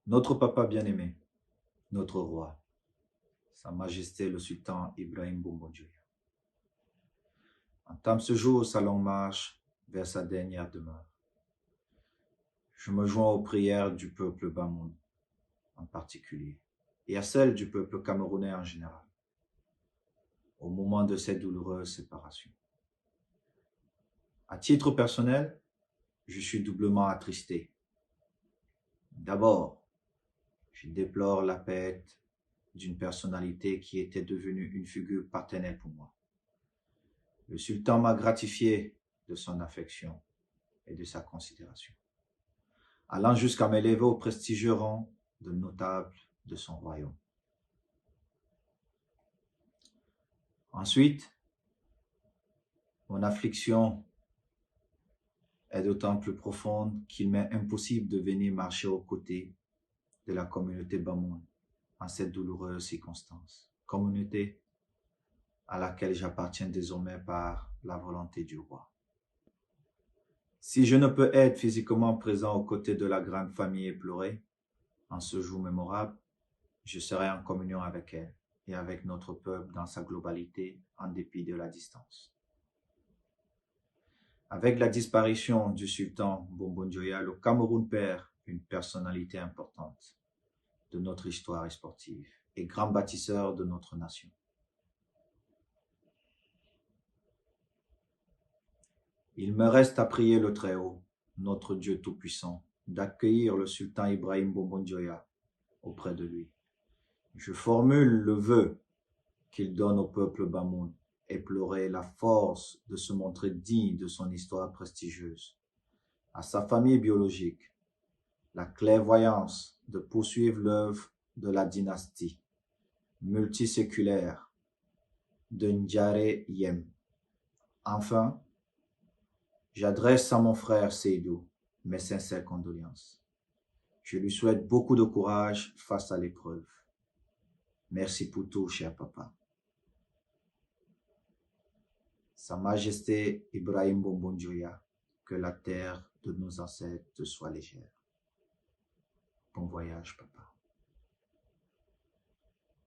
Notre papa bien-aimé, notre roi, Sa Majesté le Sultan Ibrahim Bombodjoya, entame ce jour sa longue marche vers sa dernière demeure. Je me joins aux prières du peuple Bamoun en particulier et à celles du peuple camerounais en général, au moment de cette douloureuse séparation. À titre personnel, je suis doublement attristé. D'abord, je déplore la perte d'une personnalité qui était devenue une figure paternelle pour moi. Le sultan m'a gratifié de son affection et de sa considération, allant jusqu'à m'élever au prestigieux rang de notable de son royaume. Ensuite, mon affliction est d'autant plus profonde qu'il m'est impossible de venir marcher aux côtés de la communauté Bamoun en cette douloureuse circonstance, communauté à laquelle j'appartiens désormais par la volonté du roi. Si je ne peux être physiquement présent aux côtés de la grande famille éplorée en ce jour mémorable, je serai en communion avec elle et avec notre peuple dans sa globalité en dépit de la distance. Avec la disparition du sultan Bombodjoya, le Cameroun perd une personnalité importante de notre histoire sportive et grand bâtisseur de notre nation. Il me reste à prier le Très-Haut, notre Dieu Tout-Puissant, d'accueillir le sultan Ibrahim Bombodjoya auprès de lui. Je formule le vœu qu'il donne au peuple Bamoun éploré la force de se montrer digne de son histoire prestigieuse, à sa famille biologique, la clairvoyance de poursuivre l'œuvre de la dynastie multiséculaire de Ndiare Yem. Enfin, j'adresse à mon frère Seydou mes sincères condoléances. Je lui souhaite beaucoup de courage face à l'épreuve. Merci pour tout, cher papa. Sa Majesté Ibrahim Bombodjoya, que la terre de nos ancêtres te soit légère. Bon voyage, papa.